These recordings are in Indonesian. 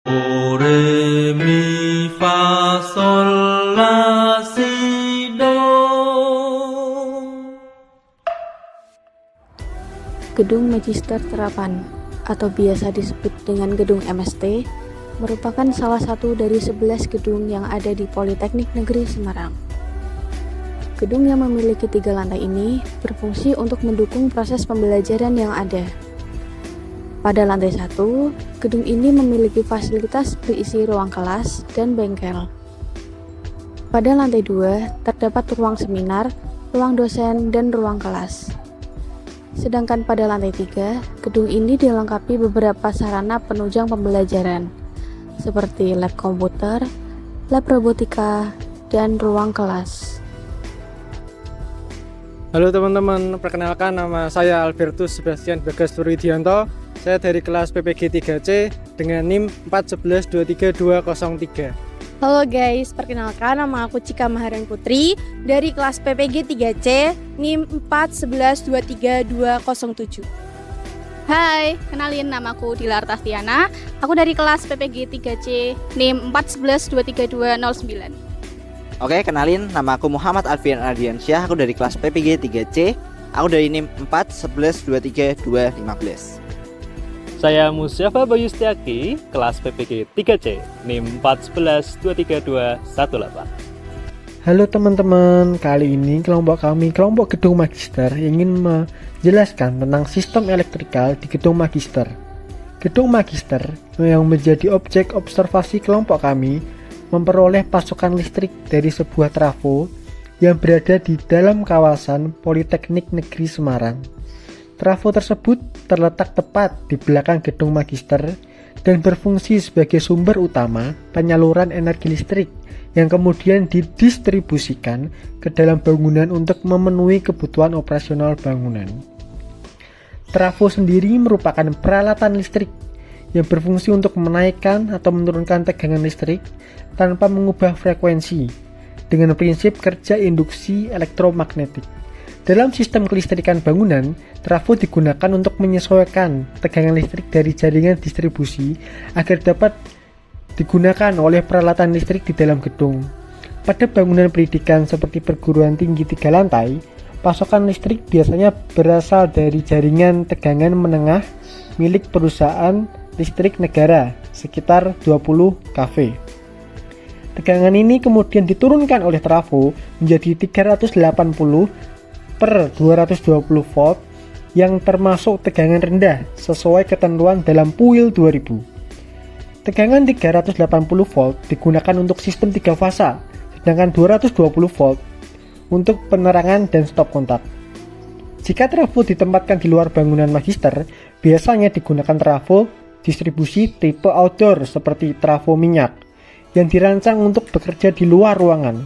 re mi fa sol la si do. Gedung Magister Terapan atau biasa disebut dengan Gedung MST merupakan salah satu dari 11 gedung yang ada di Politeknik Negeri Semarang. Gedung yang memiliki 3 lantai ini berfungsi untuk mendukung proses pembelajaran yang ada. Pada lantai 1, gedung ini memiliki fasilitas berisi ruang kelas dan bengkel. Pada lantai 2, terdapat ruang seminar, ruang dosen, dan ruang kelas. Sedangkan pada lantai 3, gedung ini dilengkapi beberapa sarana penunjang pembelajaran, seperti lab komputer, lab robotika, dan ruang kelas. Halo teman-teman, perkenalkan nama saya Albertus Sebastian Bagas Turidianto. Saya dari kelas PPG 3C dengan NIM 411232203. Halo guys, perkenalkan nama aku Cika Maharan Putri dari kelas PPG 3C NIM 411232207. Hai, kenalin namaku Dilar Tastiana. Aku dari kelas PPG 3C NIM 411232209. Oke, kenalin nama aku Muhammad Alfian Ardiansyah. Aku dari kelas PPG 3C. Aku dari NIM 411232215. Saya Musyafa Bayu Setiaki, kelas PPG 3C, NIM 411232218. Halo teman-teman, kali ini kelompok kami, kelompok Gedung Magister, ingin menjelaskan tentang sistem elektrikal di Gedung Magister. Gedung Magister yang menjadi objek observasi kelompok kami memperoleh pasokan listrik dari sebuah trafo yang berada di dalam kawasan Politeknik Negeri Semarang. Trafo tersebut terletak tepat di belakang Gedung Magister dan berfungsi sebagai sumber utama penyaluran energi listrik yang kemudian didistribusikan ke dalam bangunan untuk memenuhi kebutuhan operasional bangunan. Trafo sendiri merupakan peralatan listrik yang berfungsi untuk menaikkan atau menurunkan tegangan listrik tanpa mengubah frekuensi dengan prinsip kerja induksi elektromagnetik. Dalam sistem kelistrikan bangunan, trafo digunakan untuk menyesuaikan tegangan listrik dari jaringan distribusi agar dapat digunakan oleh peralatan listrik di dalam gedung. Pada bangunan pendidikan seperti perguruan tinggi 3 lantai, pasokan listrik biasanya berasal dari jaringan tegangan menengah milik perusahaan listrik negara sekitar 20 kV. Tegangan ini kemudian diturunkan oleh trafo menjadi 380 per 220 volt yang termasuk tegangan rendah sesuai ketentuan dalam PUIL 2000. Tegangan 380 volt digunakan untuk sistem 3 fasa, sedangkan 220 volt untuk penerangan dan stop kontak. Jika trafo ditempatkan di luar bangunan magister, biasanya digunakan trafo distribusi tipe outdoor seperti trafo minyak yang dirancang untuk bekerja di luar ruangan.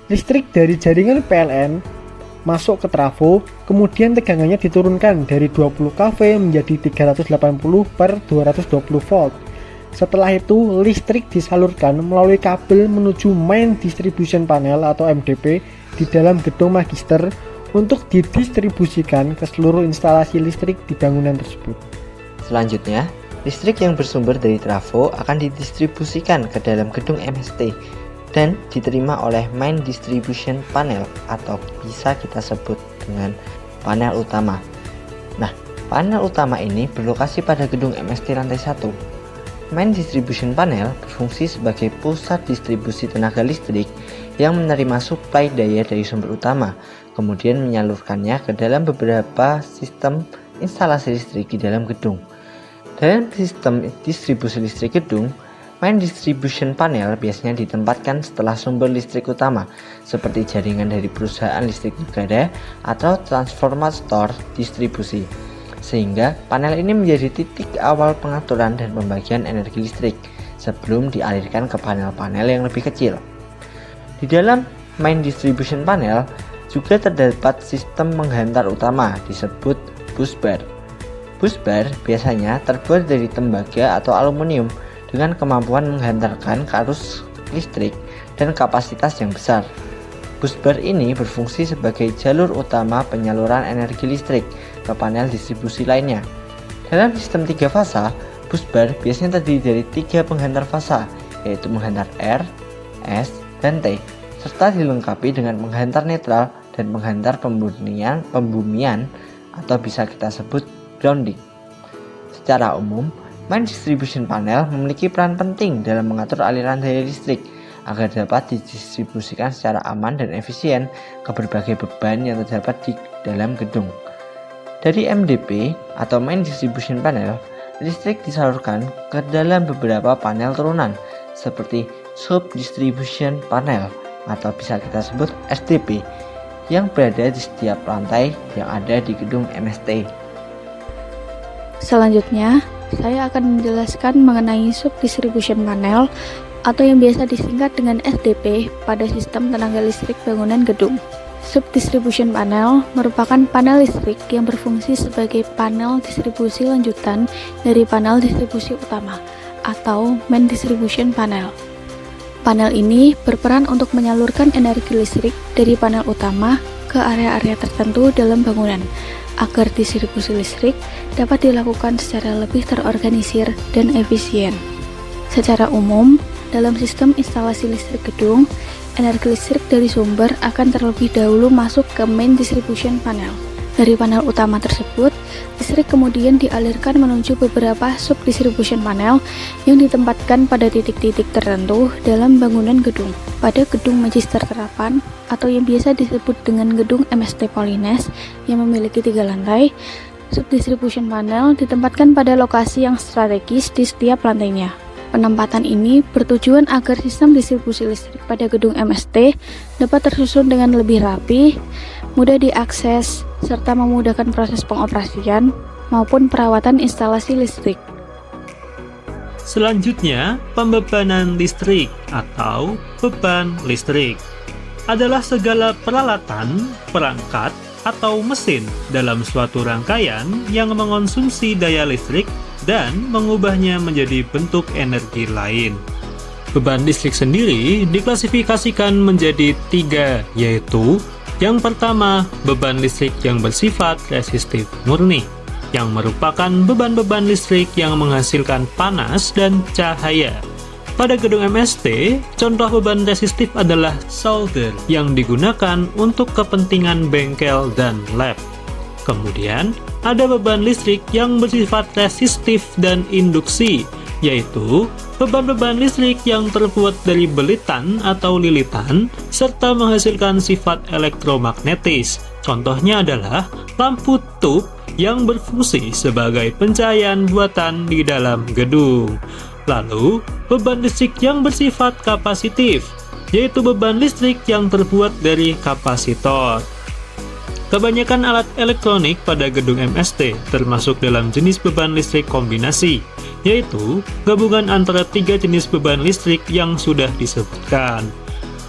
Listrik dari jaringan PLN masuk ke trafo, kemudian tegangannya diturunkan dari 20 kV menjadi 380 per 220 volt. Setelah itu, listrik disalurkan melalui kabel menuju main distribution panel atau MDP di dalam gedung magister untuk didistribusikan ke seluruh instalasi listrik di bangunan tersebut. Selanjutnya, listrik yang bersumber dari trafo akan didistribusikan ke dalam gedung MST dan diterima oleh main distribution panel atau bisa kita sebut dengan panel utama. Nah, panel utama ini berlokasi pada gedung MST lantai 1. Main distribution panel berfungsi sebagai pusat distribusi tenaga listrik yang menerima suplai daya dari sumber utama, kemudian menyalurkannya ke dalam beberapa sistem instalasi listrik di dalam gedung. Dalam sistem distribusi listrik gedung, main distribution panel biasanya ditempatkan setelah sumber listrik utama, seperti jaringan dari perusahaan listrik negara atau transformator distribusi, sehingga panel ini menjadi titik awal pengaturan dan pembagian energi listrik sebelum dialirkan ke panel-panel yang lebih kecil. Di dalam main distribution panel juga terdapat sistem menghantar utama disebut busbar. Busbar biasanya terbuat dari tembaga atau aluminium dengan kemampuan menghantarkan arus listrik dan kapasitas yang besar. Busbar ini berfungsi sebagai jalur utama penyaluran energi listrik ke panel distribusi lainnya. Dalam sistem 3 fasa, Busbar biasanya terdiri dari 3 penghantar fasa, yaitu penghantar R, S, dan T, serta dilengkapi dengan penghantar netral dan penghantar pembumian atau bisa kita sebut grounding. Secara umum, main distribution panel memiliki peran penting dalam mengatur aliran daya listrik agar dapat didistribusikan secara aman dan efisien ke berbagai beban yang terdapat di dalam gedung. Dari MDP atau main distribution panel, listrik disalurkan ke dalam beberapa panel turunan seperti sub distribution panel atau bisa kita sebut SDP yang berada di setiap lantai yang ada di gedung MST. Selanjutnya, saya akan menjelaskan mengenai sub-distribution panel atau yang biasa disingkat dengan SDP pada sistem tenaga listrik bangunan gedung. Sub-distribution panel merupakan panel listrik yang berfungsi sebagai panel distribusi lanjutan dari panel distribusi utama atau main distribution panel. Panel ini berperan untuk menyalurkan energi listrik dari panel utama ke area-area tertentu dalam bangunan agar distribusi listrik dapat dilakukan secara lebih terorganisir dan efisien. Secara umum, dalam sistem instalasi listrik gedung, energi listrik dari sumber akan terlebih dahulu masuk ke main distribution panel. Dari panel utama tersebut, listrik kemudian dialirkan menuju beberapa sub-distribution panel yang ditempatkan pada titik-titik tertentu dalam bangunan gedung. Pada gedung Magister Terapan, atau yang biasa disebut dengan gedung MST Polines yang memiliki 3 lantai, sub-distribution panel ditempatkan pada lokasi yang strategis di setiap lantainya. Penempatan ini bertujuan agar sistem distribusi listrik pada gedung MST dapat tersusun dengan lebih rapi, mudah diakses, serta memudahkan proses pengoperasian maupun perawatan instalasi listrik. Selanjutnya, pembebanan listrik atau beban listrik adalah segala peralatan, perangkat, atau mesin dalam suatu rangkaian yang mengonsumsi daya listrik dan mengubahnya menjadi bentuk energi lain. Beban listrik sendiri diklasifikasikan menjadi 3, yaitu yang pertama, beban listrik yang bersifat resistif murni, yang merupakan beban-beban listrik yang menghasilkan panas dan cahaya. Pada gedung MST, contoh beban resistif adalah solder yang digunakan untuk kepentingan bengkel dan lab. Kemudian, ada beban listrik yang bersifat resistif dan induksi, yaitu beban-beban listrik yang terbuat dari belitan atau lilitan, serta menghasilkan sifat elektromagnetis. Contohnya adalah lampu tub yang berfungsi sebagai pencahayaan buatan di dalam gedung. Lalu, beban listrik yang bersifat kapasitif, yaitu beban listrik yang terbuat dari kapasitor. Kebanyakan alat elektronik pada gedung MST termasuk dalam jenis beban listrik kombinasi, yaitu gabungan antara 3 jenis beban listrik yang sudah disebutkan.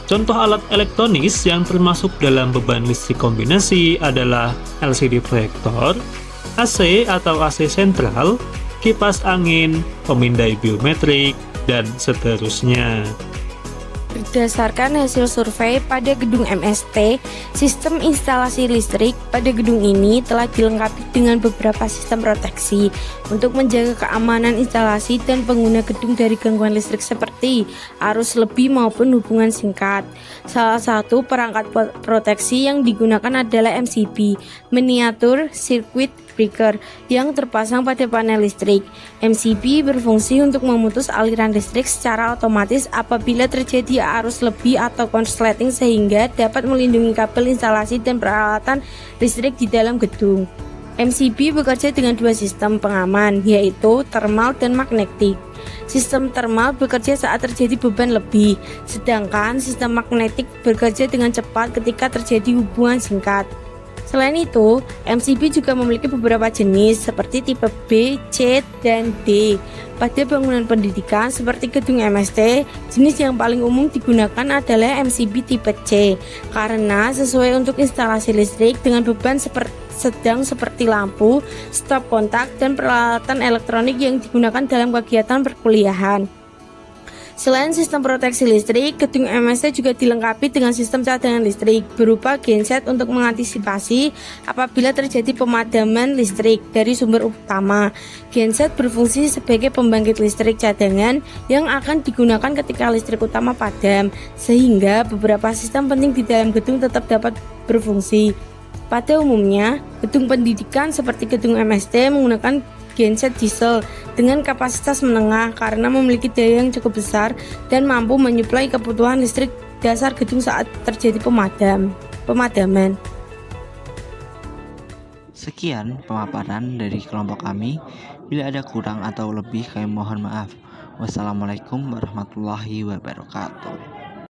Contoh alat elektronis yang termasuk dalam beban listrik kombinasi adalah LCD proyektor, AC atau AC sentral, kipas angin, pemindai biometrik, dan seterusnya. Berdasarkan hasil survei pada gedung MST, sistem instalasi listrik pada gedung ini telah dilengkapi dengan beberapa sistem proteksi untuk menjaga keamanan instalasi dan pengguna gedung dari gangguan listrik seperti arus lebih maupun hubungan singkat. Salah satu perangkat proteksi yang digunakan adalah MCB, Miniature Circuit Breaker, yang terpasang pada panel listrik. MCB berfungsi untuk memutus aliran listrik secara otomatis apabila terjadi arus lebih atau konsleting sehingga dapat melindungi kabel instalasi dan peralatan listrik di dalam gedung. MCB bekerja dengan 2 sistem pengaman, yaitu thermal dan magnetik. Sistem thermal bekerja saat terjadi beban lebih, sedangkan sistem magnetik bekerja dengan cepat ketika terjadi hubungan singkat. Selain itu, MCB juga memiliki beberapa jenis seperti tipe B, C, dan D. Pada bangunan pendidikan seperti gedung MST, jenis yang paling umum digunakan adalah MCB tipe C karena sesuai untuk instalasi listrik dengan beban sedang seperti lampu, stop kontak, dan peralatan elektronik yang digunakan dalam kegiatan perkuliahan. Selain sistem proteksi listrik, gedung MST juga dilengkapi dengan sistem cadangan listrik berupa genset untuk mengantisipasi apabila terjadi pemadaman listrik dari sumber utama. Genset berfungsi sebagai pembangkit listrik cadangan yang akan digunakan ketika listrik utama padam, sehingga beberapa sistem penting di dalam gedung tetap dapat berfungsi. Pada umumnya, gedung pendidikan seperti gedung MST menggunakan genset diesel dengan kapasitas menengah karena memiliki daya yang cukup besar dan mampu menyuplai kebutuhan listrik dasar gedung saat terjadi pemadaman. Sekian pemaparan dari kelompok kami. Bila ada kurang atau lebih kami mohon maaf. Wassalamualaikum warahmatullahi wabarakatuh.